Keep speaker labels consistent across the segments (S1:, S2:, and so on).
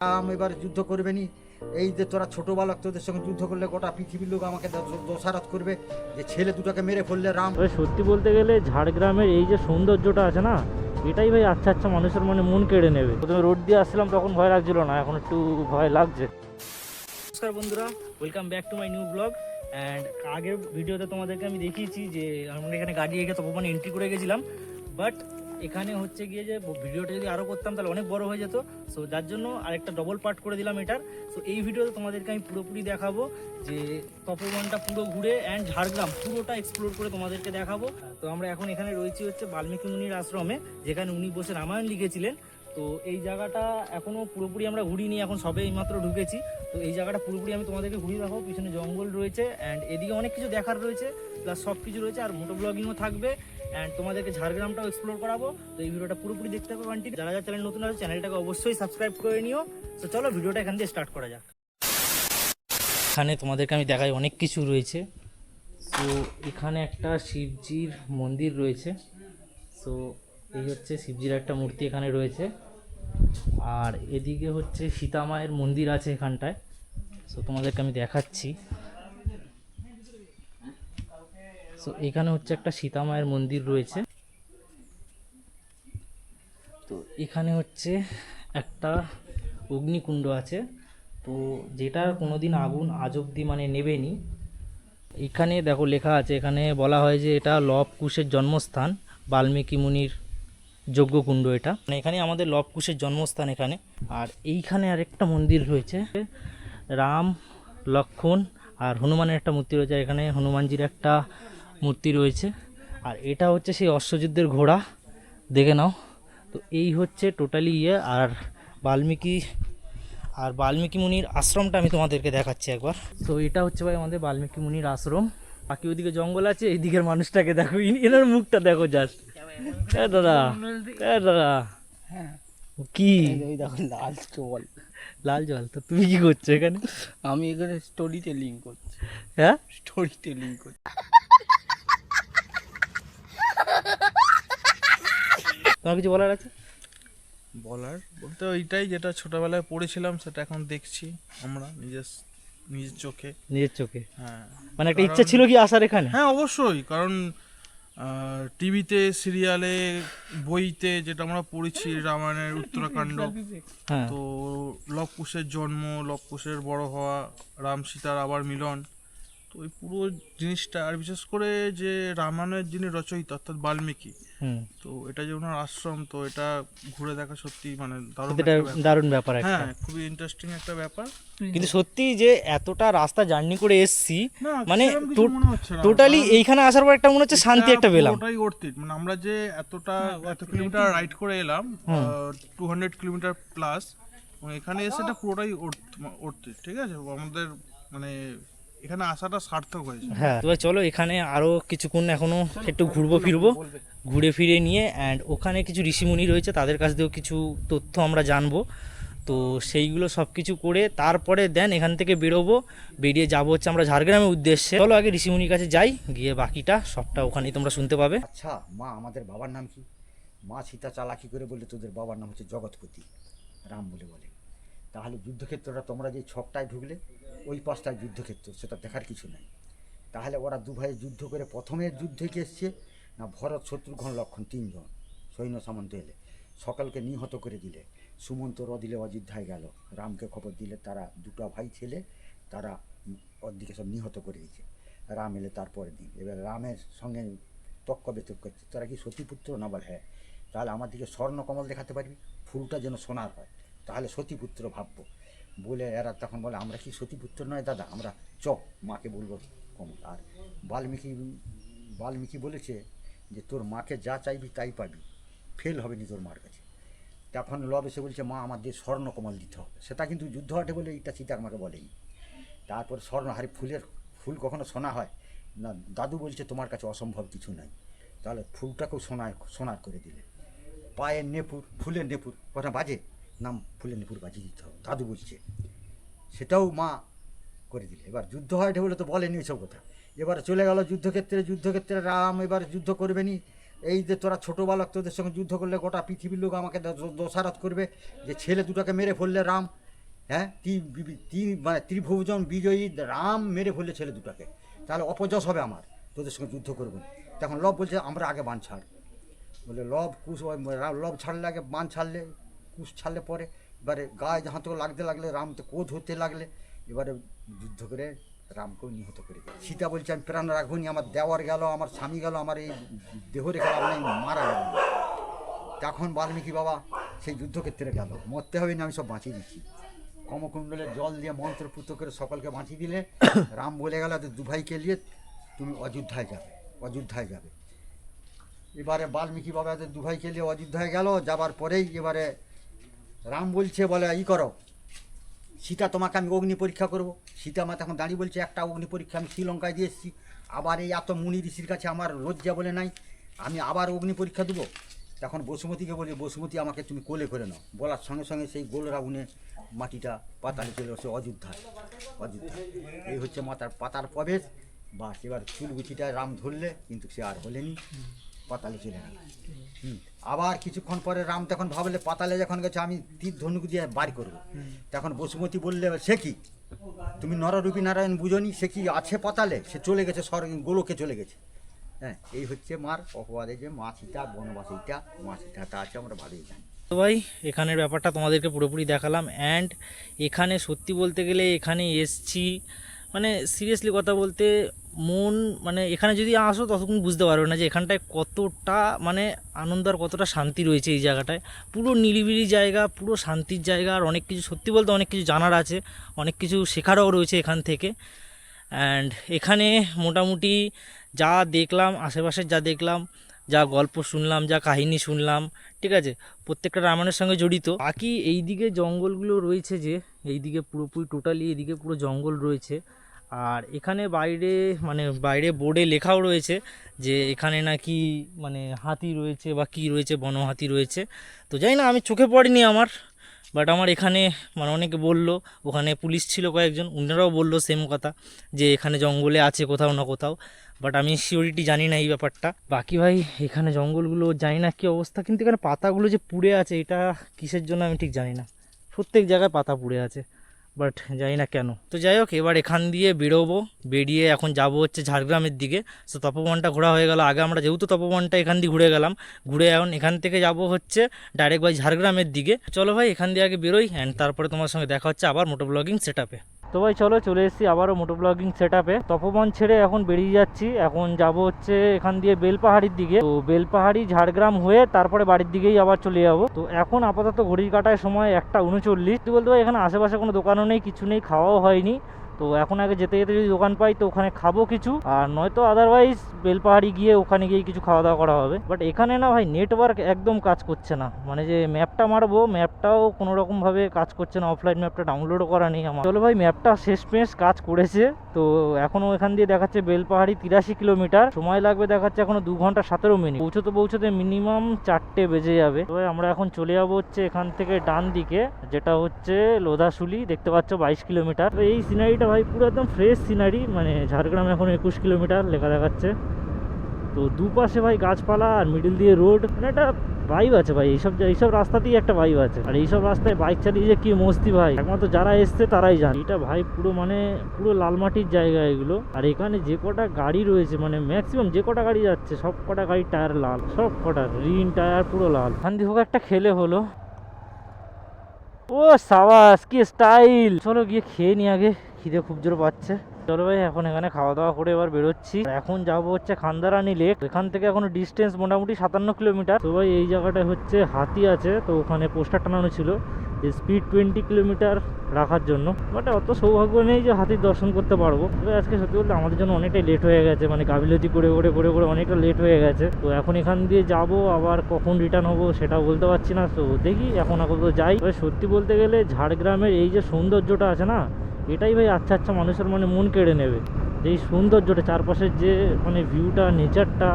S1: রাম এবার যুদ্ধ করবে নি, এই যে তোরা ছোট বালক তোদের সঙ্গে যুদ্ধ করলে গোটা পৃথিবীর লোক আমাকে দোষারোপ করবে যে ছেলে দুটোকে মেরে ফেললে রাম।
S2: তবে সত্যি বলতে গেলে ঝাড়গ্রামের এই যে সৌন্দর্যটা আছে না, এটাই ভাই আচ্ছা আচ্ছা মানুষের মনে মন কেড়ে নেবে। প্রথমে রোড দিয়ে আসছিলাম তখন ভয় লাগছিল না, এখন একটু ভয় লাগছে। নমস্কার বন্ধুরা, welcome back to my new blog. And আগের ভিডিওতে তোমাদেরকে আমি দেখিয়েছি যে আমরা এখানে গাড়ি এগিয়ে তপমান এন্ট্রি করে গেছিলাম, বাট এখানে হচ্ছে গিয়ে যে ভিডিওটা যদি আরও করতাম তাহলে অনেক বড় হয়ে যেত। সো যার জন্য আরেকটা ডবল পার্ট করে দিলাম এটার। সো এই ভিডিওতে তোমাদেরকে আমি পুরোপুরি দেখাবো যে তপোবনটা পুরো ঘুরে অ্যান্ড ঝাড়গ্রাম পুরোটা এক্সপ্লোর করে তোমাদেরকে দেখাবো। তো আমরা এখন এখানে রয়েছি হচ্ছে বাল্মীকি মুনির আশ্রমে, যেখানে উনি বসে রামায়ণ লিখেছিলেন। তো এই জায়গাটা এখনও পুরোপুরি আমরা ঘুরিনি, এখন সবে এইমাত্র ঢুকেছি। তো এই জায়গাটা পুরোপুরি আমি তোমাদেরকে ঘুরিয়ে দেখাবো। পিছনে জঙ্গল রয়েছে অ্যান্ড এদিকে অনেক কিছু দেখার রয়েছে, প্লাস সব কিছু রয়েছে, আর মোটো ব্লগিংও থাকবে অ্যান্ড তোমাদেরকে ঝাড়গ্রামটাও এক্সপ্লোর করাবো। তো এই ভিডিওটা পুরোপুরি দেখতে থাকো কন্টিনিউ। যারা যারা চ্যানেল নতুন আছে চ্যানেলটাকে অবশ্যই সাবস্ক্রাইব করে নিও। তো চলো ভিডিওটা এখান দিয়ে স্টার্ট করা যাক। এখানে তোমাদেরকে আমি দেখাই অনেক কিছু রয়েছে। সো এখানে একটা শিবজির মন্দির রয়েছে। সো এই হচ্ছে শিবজির একটা মূর্তি এখানে রয়েছে, আর এদিকে হচ্ছে সীতা মায়ের মন্দির আছে এখানটায়। সো তোমাদেরকে আমি দেখাচ্ছি। সো এখানে হচ্ছে একটা সীতা মায়ের মন্দির রয়েছে। তো এখানে হচ্ছে একটা অগ্নিকুণ্ড আছে, তো যেটা কোনোদিন আগুন আজ অব্দি মানে নেবেনি। এখানে দেখো লেখা আছে, এখানে বলা হয় যে এটা লব কুশের জন্মস্থান, বাল্মীকি মুনির যজ্ঞকুণ্ড এটা, মানে এখানে আমাদের লব কুশের জন্মস্থান এখানে। আর এইখানে আরেকটা মন্দির রয়েছে, রাম লক্ষ্মণ আর হনুমানের একটা মূর্তি রয়েছে। এখানে হনুমানজির একটা মূর্তি রয়েছে, আর এটা হচ্ছে সেই অশ্বযুদ্ধের ঘোড়া, দেখে নাও। তো এই হচ্ছে টোটালি আর বাল্মীকি মুনির আশ্রমটা আমি তোমাদেরকে দেখাচ্ছি একবার। তো এটা হচ্ছে ভাই আমাদের বাল্মীকি মুনির আশ্রম। বাকি ওদিকে জঙ্গল আছে, এই দিকের মানুষটাকে দেখো, এনার মুখটা দেখো জাস্ট। দাদা দাদা কি
S3: লাল জল।
S2: লাল জল? তো তুমি কি করছো এখানে?
S3: আমি এখানে স্টোরি টেলিং করছি।
S2: হ্যাঁ,
S3: স্টোরি টেলিং করছি।
S2: তোমার কিছু বলার আছে?
S4: বলার বলতে ওইটাই যেটা ছোটবেলায় পড়েছিলাম সেটা এখন দেখছি আমরা নিজের চোখে।
S2: নিজের চোখে?
S4: হ্যাঁ,
S2: মানে একটা ইচ্ছা ছিল কি আসার এখানে?
S4: হ্যাঁ অবশ্যই, কারণ টিভিতে, সিরিয়ালে, বইতে যেটা আমরা পড়েছি রামায়ণের উত্তরাখণ্ড,
S2: হ্যাঁ,
S4: তো লব কুশের জন্ম, লব কুশের বড় হওয়া, রাম সীতার আবার মিলন, তো ওই পুরো জিনিসটা, আর বিশেষ করে যে রামায়ণের যিনি রচয়িতা অর্থাৎ বাল্মীকি, তো এটা যে ওনার আশ্রম, তো এটা ঘুরে দেখা সত্যি মানে
S2: দারুণ ব্যাপার একটা।
S4: হ্যাঁ, খুবই ইন্টারেস্টিং একটা ব্যাপার।
S2: কিন্তু সত্যি যে এতটা রাস্তা জার্নি করে এসছি,
S4: না,
S2: মানে
S4: সেরকম কিছু মনে হচ্ছে না,
S2: টোটালি
S4: কারণ
S2: এইখানে আসার পর একটা মনে হচ্ছে শান্তি একটা পেলাম।
S4: ওটাই অর্থ, মানে আমরা যে এত কিলোমিটার রাইড করে এলাম, 200 কিলোমিটার প্লাস, এখানে এসে এটা পুরোটাই অর্থ, ঠিক আছে, আমাদের মানে এখানে আসাটা সার্থক হয়েছে।
S2: হ্যাঁ, তো চলো এখানে আরো কিছুক্ষণ এখনো একটু ঘুরবো ফিরবো, ঘুরে ফিরে নিয়ে অ্যান্ড ওখানে কিছু ঋষিমুনি রয়েছে, তাদের কাছ থেকেও কিছু তথ্য আমরা জানবো। তো সেইগুলো সব কিছু করে তারপরে দেন এখান থেকে বেরিয়ে যাবো হচ্ছে আমরা ঝাড়গ্রামের উদ্দেশ্যে। চলো আগে ঋষিমুনির কাছে যাই, গিয়ে বাকিটা সবটা ওখানেই তোমরা শুনতে পাবে।
S1: আচ্ছা মা, আমাদের বাবার নাম কি? মা সীতা চালাকি করে বললে তোদের বাবার নাম হচ্ছে জগৎপতি, রাম বলে বলে। তাহলে যুদ্ধক্ষেত্রটা তোমরা যে ছকটায় ঢুকলে ওই পাশটায় যুদ্ধক্ষেত্র, সেটা দেখার কিছু নাই। তাহলে ওরা দু ভাই যুদ্ধ করে প্রথমে যুদ্ধে কি এসছে না, ভরত শত্রুঘ্ন লক্ষণ তিনজন সৈন্য সামন্ত এলে সকলকে নিহত করে দিলে। সুমন্ত দিলে অযোধ্যায় গেল, রামকে খবর দিলে, তারা দুটো ভাই ছেলে তারা ওদিকে সব নিহত করে দিয়েছে। রাম এলে তারপরের দিন, এবার রামের সঙ্গে তক্ক বিতর্ক করছে, তারা কি সতীপুত্র না? বলে হ্যাঁ। তাহলে আমার দিকে স্বর্ণকমল দেখাতে পারবি, ফুলটা যেন সোনার হয়, তাহলে সতীপুত্র ভাববো। বলে এরা তখন বলে আমরা কি সতীপুত্র নয় দাদা, আমরা মাকে বলবো কমল। আর বাল্মীকি বলেছে যে তোর মাকে যা চাইবি তাই পাবি, ফেল হবে নি তোর মার কাছে। তখন লব এসে বলছে মা আমাদের স্বর্ণকমল দিতে হবে, সেটা কিন্তু যুদ্ধ হাটে বলে এইটা সীতার মাকে বলেনি। তারপর স্বর্ণহারি ফুল কখনো সোনা হয় না, দাদু বলছে তোমার কাছে অসম্ভব কিছু নাই, তাহলে ফুলটাকেও সোনার করে দিলে। পায়ের নেপুর, ফুলের নেপুর কথা বাজে, নাম ফুলের নেপুর বাজিয়ে দিতে হবে, দাদু বলছে, সেটাও মা করে দিলে। এবার যুদ্ধ হয় বলে তো বলেনি ওইসব কথা। এবারে চলে গেল যুদ্ধক্ষেত্রে রাম এবার যুদ্ধ করবে নি, এই যে তোরা ছোট বালক তোদের সঙ্গে যুদ্ধ করলে গোটা পৃথিবীর লোক আমাকে দোষারোপ করবে যে ছেলে দুটোকে মেরে ফেললে রাম। হ্যাঁ মানে ত্রিভুবন বিজয়ী রাম মেরে ফেললে ছেলে দুটাকে, তাহলে অপযশ হবে আমার, তোদের সঙ্গে যুদ্ধ করবো না। তখন লব বলছে আমরা আগে বান ছাড়, বলে লব কুশ লব ছাড়লে আগে বান ছাড়লে, কুশ ছাড়লে পরে এবারে গায়ে যাহাতে লাগতে লাগলে রাম তো ক্রোধ হতে লাগলে, এবারে যুদ্ধ করে রামকেও নিহত করে দিল। সীতা বলছে আমি প্রাণ রাখবো নি, আমার দেওয়ার গেল, আমার স্বামী গেল, আমার এই দেহ রেখে আমি মারা গেল। তখন বাল্মীকি বাবা সেই যুদ্ধক্ষেত্রে গেল, মরতে হবে না আমি সব বাঁচিয়ে দিচ্ছি। কমকুণ্ডলের জল দিয়ে মন্ত্রপুত করে সকলকে বাঁচিয়ে দিলে। রাম বলে গেল দু ভাইকে নিয়ে তুমি অযোধ্যায় যাবে। এবারে বাল্মীকি বাবা দু ভাইকে নিয়ে অযোধ্যায় গেল, যাবার পরেই এবারে রাম বলছে বলে ই করো সীতা, তোমাকে আমি অগ্নি পরীক্ষা করবো। সীতা মা তখন দাঁড়িয়ে বলছে একটা অগ্নি পরীক্ষা আমি শ্রীলঙ্কায় দিয়ে এসেছি, আবার এই এত মুনি ঋষির কাছে আমার লজ্জা বলে নাই, আমি আবার অগ্নি পরীক্ষা দেবো। তখন বসুমতীকে বলি বসুমতী আমাকে তুমি কোলে করে নাও, বলার সঙ্গে সঙ্গে সেই গোলরা উনে মাটিটা পাতালে চলে আসে অযোধ্যায়। এই হচ্ছে মাতার পাতার প্রবেশ। বাস এবার চুলগুচিটায় রাম ধরলে, কিন্তু সে আর হলেনি, পাতালে চলে গেল। আবার কিছুক্ষণ পরে রাম তখন ভাবলে পাতালে যখন গেছে আমি তীর ধনুক দিয়ে বার করবো। তখন বসুমতী বললে সে কি তুমি নররূপী নারায়ণ বুঝনি, সে কি আছে পাতালে, সে চলে গেছে গোলকে চলে গেছে। হ্যাঁ, এই হচ্ছে মার অপবাদে যে মা সীতা বনবাসীটা, মা সীতাটা আছে আমরা ভালোই জানি।
S2: তো ভাই এখানের ব্যাপারটা তোমাদেরকে পুরোপুরি দেখালাম। অ্যান্ড এখানে সত্যি বলতে গেলে এখানে এসছি মানে সিরিয়াসলি কথা বলতে মন মানে এখানে যদি আসো ততক্ষণ বুঝতে পারবে না যে এখানটায় কতটা মানে আনন্দ আর কতটা শান্তি রয়েছে এই জায়গাটায়। পুরো নিরিবিলি জায়গা, পুরো শান্তির জায়গা, আর অনেক কিছু সত্যি বলতে অনেক কিছু জানার আছে, অনেক কিছু শেখারও রয়েছে এখান থেকে। অ্যান্ড এখানে মোটামুটি যা দেখলাম, আশেপাশের যা দেখলাম, যা গল্প শুনলাম, যা কাহিনী শুনলাম, ঠিক আছে, প্রত্যেকটা রামায়ণের সঙ্গে জড়িত। বাকি এইদিকে জঙ্গলগুলো রয়েছে, যে এইদিকে পুরোপুরি টোটালি এইদিকে পুরো জঙ্গল রয়েছে। আর এখানে বাইরে বোর্ডে লেখাও রয়েছে যে এখানে নাকি মানে হাতি রয়েছে বা কী রয়েছে, বনহাতি রয়েছে। তো জানি না, আমি চোখে পড়েনি আমার, বাট আমার এখানে মানে অনেকে বললো, ওখানে পুলিশ ছিল কয়েকজন, ওনারাও বললো সেম কথা যে এখানে জঙ্গলে আছে কোথাও না কোথাও, বাট আমি সিওরিটি জানি না এই ব্যাপারটা। বাকি ভাই এখানে জঙ্গলগুলো জানি না কী অবস্থা, কিন্তু এখানে পাতাগুলো যে পুড়ে আছে এটা কিসের জন্য আমি ঠিক জানি না। প্রত্যেক জায়গায় পাতা পুড়ে আছে, বাট জানি না কেন। তো যাই হোক, এবার এখান দিয়ে বেরোবো, বেরিয়ে এখন যাব হচ্ছে ঝাড়গ্রামের দিকে। তো তপবনটা ঘোরা হয়ে গেল, আগে আমরা যেহেতু তপবনটা এখান দিয়ে ঘুরে গেলাম, ঘুরে এখন এখান থেকে যাব হচ্ছে ডাইরেক্ট ভাই ঝাড়গ্রামের দিকে। চলো ভাই এখান দিয়ে আগে বেরোই, অ্যান্ড তারপরে তোমার সঙ্গে দেখা হচ্ছে আবার মোটো ব্লগিং সেট আপে। তো ভাই চলো চলে এসেছি আবারও মোটো ব্লগিং সেট আপে। তপবন ছেড়ে এখন বেরিয়ে যাচ্ছি, এখন যাব হচ্ছে এখান দিয়ে বেলপাহাড়ির দিকে। তো বেলপাহাড়ি ঝাড়গ্রাম হয়ে তারপরে বাড়ির দিকেই আবার চলে যাবো। তো এখন আপাতত ঘড়ির কাটায় সময় 1:39। বলতে ভাই এখানে আশেপাশে কোনো দোকানও নেই, কিছু নেই, খাওয়াও হয়নি। তো এখন আগে যেতে যেতে যদি দোকান পাই তো ওখানে খাবো কিছু, আর নয়তো আদারওয়াইজ বেলপাহাড়ি গিয়ে ওখানে গিয়ে কিছু খাওয়া দাওয়া করা হবে। বাট এখানে না ভাই নেটওয়ার্ক একদম কাজ করছে না, মানে যে ম্যাপটা মারবো ম্যাপটাও কোনো রকমভাবে কাজ করছে না, অফলাইন ম্যাপটা ডাউনলোডও করা নেই আমার। চলো ভাই ম্যাপটা শেষমেশ কাজ করেছে। তো এখনও এখান দিয়ে দেখাচ্ছে বেলপাহাড়ি 83 কিলোমিটার, সময় লাগবে দেখাচ্ছে এখনো 2 ঘন্টা 17 মিনিট। পৌঁছতে মিনিমাম 4টে বেজে যাবে। তো আমরা এখন চলে যাবো হচ্ছে এখান থেকে ডান দিকে, যেটা হচ্ছে লোধাশুলি, দেখতে পাচ্ছ 22 কিলোমিটার। তো এই সিনারিটা ভাই পুরো একদম ফ্রেশ সিনারি, মানে ঝাড়গ্রাম এখন 21 কিলোমিটার লেখা দেখাচ্ছে। তো দুপাশে ভাই গাছপালা আর মিডিল দিয়ে রোড, মানে একটা ভাইব আছে ভাই, এইসব রাস্তাতেই একটা ভাইব আছে। আর এইসব রাস্তায় বাইক চালিয়ে যে কি মস্তি ভাই, একমাত্র যারা এসছে তারাই জানে। এটা ভাই পুরো লাল মাটির জায়গা এগুলো। আর এখানে যে কটা গাড়ি রয়েছে, মানে ম্যাক্সিমাম যে কটা গাড়ি যাচ্ছে সব কটা গাড়ির টায়ার লাল, সব কটা রিন টায়ার পুরো লাল। এখান দিয়ে হোক একটা খেলে হলো। ও সাবাস, কি স্টাইল। চলো গিয়ে খেয়ে নি আগে, খিদে খুব জোর পাচ্ছে। চলো ভাই এখন এখানে খাওয়া দাওয়া করে এবার বেরোচ্ছি। এখন যাবো হচ্ছে খান্দারানী লেক, এখান থেকে এখনো ডিস্টেন্স মোটামুটি 57 কিলোমিটার। তো ভাই এই জায়গাটায় হচ্ছে হাতি আছে, তো ওখানে পোস্টার টানানো ছিল যে স্পিড 20 কিলোমিটার রাখার জন্য। বাট অত সৌভাগ্য নেই যে হাতির দর্শন করতে পারবো। তবে আজকে সত্যি বলতে আমাদের জন্য অনেকটাই লেট হয়ে গেছে, মানে গাফিলতি করে অনেকটা লেট হয়ে গেছে। তো এখন এখান দিয়ে যাব, আবার কখন রিটার্ন হবো সেটাও বলতে পারছি না। তো দেখি এখন আপাতত যাই। তবে সত্যি বলতে গেলে ঝাড়গ্রামের এই যে সৌন্দর্যটা আছে না, এটাই ভাই আচ্ছা মানুষের মানে মন কেড়ে নেবে। এই সৌন্দর্যটা, চারপাশের যে মানে ভিউটা, নেচারটা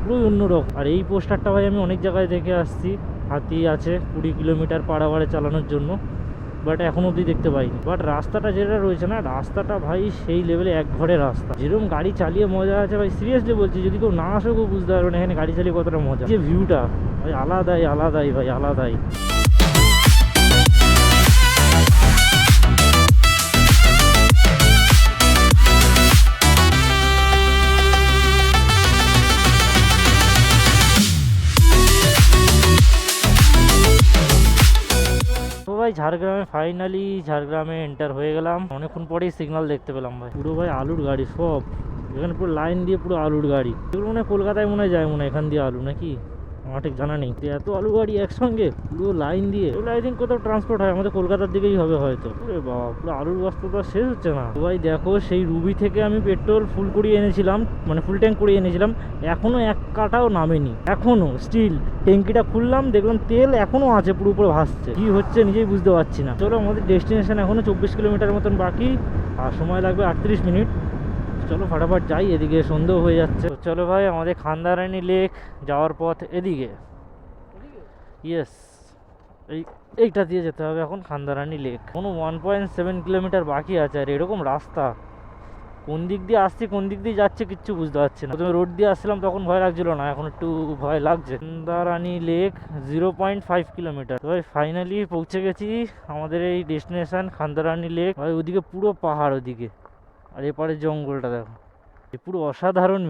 S2: পুরোই অন্যরকম। আর এই পোস্টারটা ভাই আমি অনেক জায়গায় দেখে আসছি, হাতি আছে 20 কিলোমিটার পার আওয়ারে চালানোর জন্য, বাট এখন অবধি দেখতে পাইনি। বাট রাস্তাটা যেটা রয়েছে না, রাস্তাটা ভাই সেই লেভেলে এক ঘরের রাস্তা। যেরকম গাড়ি চালিয়ে মজা আছে ভাই, সিরিয়াসলি বলছি, যদি কেউ না আসে কেউ বুঝতে পারবে না এখানে গাড়ি চালিয়ে কতটা মজা। যে ভিউটা ভাই আলাদাই ভাই, আলাদাই। ঝাড়গ্রামে ফাইনালি ঝাড়গ্রামে এন্টার হয়ে গেলাম। অনেকক্ষণ পরেই সিগন্যাল দেখতে পেলাম ভাই। পুরো ভাই আলুর গাড়ি সব, এখানে পুরো লাইন দিয়ে পুরো আলুর গাড়ি। এগুলো মনে হয় কলকাতায় মনে হয় যায়, মনে হয় এখান দিয়ে আলু নাকি, আমার ঠিক জানা নেই। এত আলু গাড়ি একসঙ্গে পুরো লাইন দিয়ে, এগুলো আই থিঙ্ক কোথাও ট্রান্সপোর্ট হয়, আমাদের কলকাতার দিকেই হবে হয়তো। আরে বাবা, পুরো আলুর বস্তা তো শেষ হচ্ছে না। তো ভাই দেখো, সেই রুবি থেকে আমি পেট্রোল ফুল করিয়ে এনেছিলাম, মানে ফুল ট্যাঙ্ক করিয়ে এনেছিলাম, এখনো এক কাটাও নামেনি, এখনো স্টিল। ট্যাঙ্কিটা খুললাম, দেখলাম তেল এখনো আছে, পুরো উপরে ভাসছে। কি হচ্ছে নিজেই বুঝতে পারছি না। চলো, আমাদের ডেস্টিনেশন এখনো 24 কিলোমিটার মতন বাকি, আর সময় লাগবে 38 মিনিট। চলো ফটাফট যাই, এদিকে সন্ধ্যেও হয়ে যাচ্ছে। তো চলো ভাই, আমাদের খান্দারানী লেক যাওয়ার পথ এদিকে। ইয়েস, এইটা দিয়ে যেতে হবে এখন খান্দারানী লেক। কোনো 1.7 কিলোমিটার বাকি আছে, আর এরকম রাস্তা কোন দিক দিয়ে আসছি কোন দিক দিয়ে যাচ্ছে কিচ্ছু বুঝতে পারছি না। প্রথমে রোড দিয়ে আসছিলাম তখন ভয় লাগছিল না, এখন একটু ভয় লাগছে। খান্দারানী লেক 0.5 কিলোমিটার। ভাই ফাইনালি পৌঁছে গেছি আমাদের এই ডেস্টিনেশন খান্দারানী লেক। ভাই ওদিকে পুরো পাহাড় ওদিকে, আর এপারে জঙ্গলটা দেখো, পুরো অসাধারণ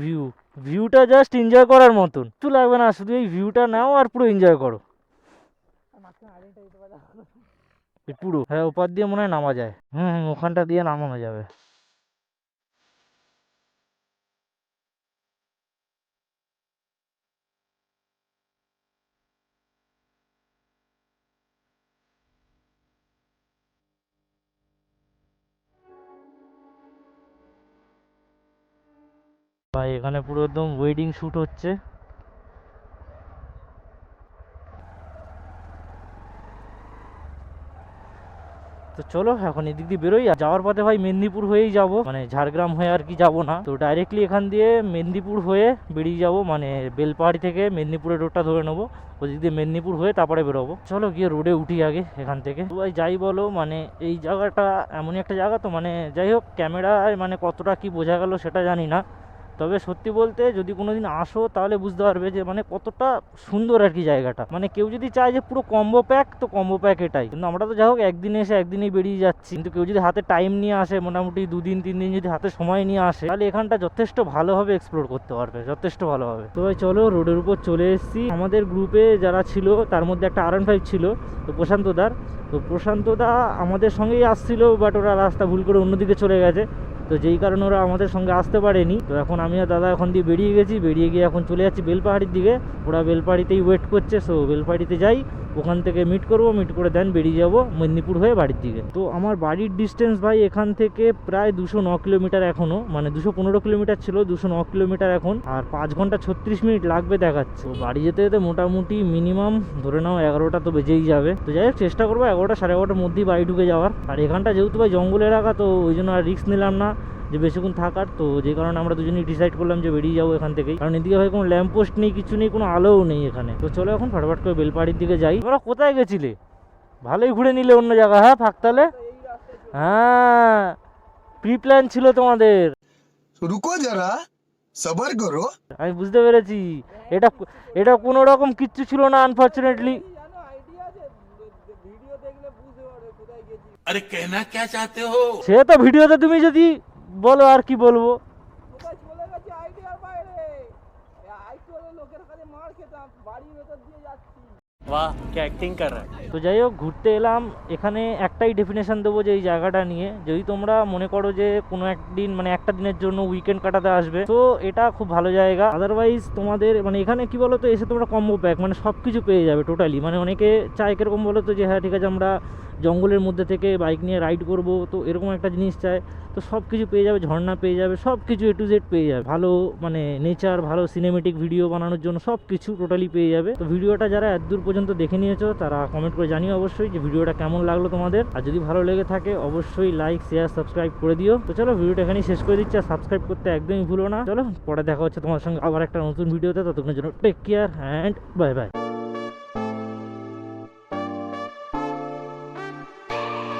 S2: ভিউটা জাস্ট এনজয় করার মতন। কিছু লাগবে না, শুধু এই ভিউটা নাও আর পুরো এনজয় করো। পুরো হ্যাঁ, ওপার দিয়ে মনে হয় নামা যায়। ওখানটা দিয়ে নামানো যাবে। ভাই এখানে পুরো একদম ওয়েডিং শুট হচ্ছে। তো চলো এখন এদিক দিয়ে বেরোই। আর যাওয়ার পথে ভাই মেদিনীপুর হয়েই যাব, মানে ঝাড়গ্রাম হয়ে আর কি যাব না। তো ডাইরেক্টলি এখান দিয়ে মেদিনীপুর হয়ে বেরিয়ে যাব, মানে বেলপাহাড়ি থেকে মেদিনীপুরের রোডটা ধরে নেবো, ওদিক দিয়ে মেদিনীপুর হয়ে তারপরে বেরোবো। চলো গিয়ে রোডে উঠি আগে এখান থেকে। তো ভাই যাই বলো, মানে এই জায়গাটা এমনই একটা জায়গা, তো মানে যাই হোক ক্যামেরায় মানে কতটা কি বোঝা গেল সেটা জানি না, তবে সত্যি বলতে যদি কোনোদিন আসো তাহলে বুঝতে পারবে যে মানে কতটা সুন্দর আর কি জায়গাটা। মানে কেউ যদি চায় যে পুরো কম্বো প্যাক, তো কম্বো প্যাক এটাই। কিন্তু আমরা তো যাই হোক একদিনে এসে একদিনেই বেরিয়ে যাচ্ছি, কিন্তু কেউ যদি হাতে টাইম নিয়ে আসে, মোটামুটি 2 দিন 3 দিন যদি হাতে সময় নিয়ে আসে, তাহলে এখানটা যথেষ্ট ভালোভাবে এক্সপ্লোর করতে পারবে, যথেষ্ট ভালোভাবে। তো ভাই চলো রোডের উপর চলে এসেছি। আমাদের গ্রুপে যারা ছিল তার মধ্যে একটা R15 ছিল, তো প্রশান্তদার। তো প্রশান্তদা আমাদের সঙ্গেই আসছিল, বাট ওরা রাস্তা ভুল করে অন্যদিকে চলে গেছে, তো যেই কারণে ওরা আমাদের সঙ্গে আসতে পারেনি। তো এখন আমি আর দাদা এখন দিয়ে বেরিয়ে গেছি, বেরিয়ে গিয়ে এখন চলে যাচ্ছি বেলপাহাড়ির দিকে। ওরা বেলপাহাড়িতেই ওয়েট করছে, সো বেলপাহাড়িতে যাই, ওখান থেকে মিট করব, মিট করে দেন বেরিয়ে যাব মেদিনীপুর হয়ে বাড়ির দিকে। তো আমার বাড়ির ডিস্টেন্স ভাই এখান থেকে প্রায় 209 কিলোমিটার এখনো, মানে 215 কিলোমিটার ছিল, 209 কিলোমিটার এখন, আর 5 ঘন্টা 36 মিনিট লাগবে দেখাচ্ছে। তো বাড়ি যেতে যেতে মোটামুটি মিনিমাম ধরে নাও 11টা তো বেজেই যাবে। তো যাই হোক চেষ্টা করবো 11টা 11:30 মধ্যেই বাড়ি ঢুকে যাওয়ার। আর এখানটা যেহেতু ভাই জঙ্গল এলাকা, তো ওই জন্য আর রিস্ক নিলাম না যে বেশিক্ষণ থাকার। তো যে কারণে আমরা দুজনেই ডিসাইড করলাম যে বেরিয়ে যাবো এখান থেকেই, কারণ এদিকে ভাই কোনো ল্যাম্প পোস্ট নেই, কিছু নেই, কোনো আলোও নেই এখানে। তো চলো এখন ফটাফট করে বেলপাহাড়ির দিকে যাই। তোমরা কোথায় গেছিলে? ভালোই ঘুরে নিলে অন্য জায়গা। হ্যাঁ ফাঁকতালে, হ্যাঁ প্রি প্ল্যান ছিল তোমাদের।
S5: रुको जरा सबर करो।
S2: আমি বুঝতে পেরেছি, এটা এটা কোনো রকম কিচ্ছু ছিল না আনফরচুনেটলি।
S5: अरे कहना क्या चाहते हो?
S2: সে তো ভিডিওতে তুমি যদি বলো আর কি বলবো।
S3: वाह क्या एक्टिंग कर रहा है।
S2: তো যাই হোক ঘুরতে এলাম, এখানে একটাই ডেফিনেশন দেবো যে এই জায়গাটা নিয়ে, যদি তোমরা মনে করো যে কোনো একদিন মানে একটা দিনের জন্য উইকেন্ড কাটাতে আসবে, তো এটা খুব ভালো জায়গা। আদারওয়াইজ তোমাদের মানে এখানে কি বলো তো, এসে তোমরা কম্বো প্যাক মানে সব কিছু পেয়ে যাবে টোটালি। মানে অনেকে চায় কিরকম বলো তো, যে হ্যাঁ ঠিক আছে আমরা জঙ্গলের মধ্যে থেকে বাইক নিয়ে রাইড করব, তো এরকম একটা জিনিস চায়, তো সব কিছু পেয়ে যাবে, ঝর্ণা পেয়ে যাবে, সব কিছু A to Z পেয়ে যাবে, ভালো মানে নেচার, ভালো সিনেমেটিক ভিডিও বানানোর জন্য সব কিছু টোটালি পেয়ে যাবে। তো ভিডিওটা যারা এতদূর পর্যন্ত দেখে নিয়েছো তারা কমেন্ট করে জানিও অবশ্যই যে ভিডিওটা কেমন লাগলো তোমাদের, আর যদি ভালো লেগে থাকে অবশ্যই লাইক শেয়ার সাবস্ক্রাইব করে দিও। তো চলো ভিডিওটা এখানেই শেষ করে দিচ্ছি, আর সাবস্ক্রাইব করতে একদমই ভুলো না। চলো পরে দেখা হচ্ছে তোমার সঙ্গে আবার একটা নতুন ভিডিওতে, ততক্ষণের জন্য take care and bye by.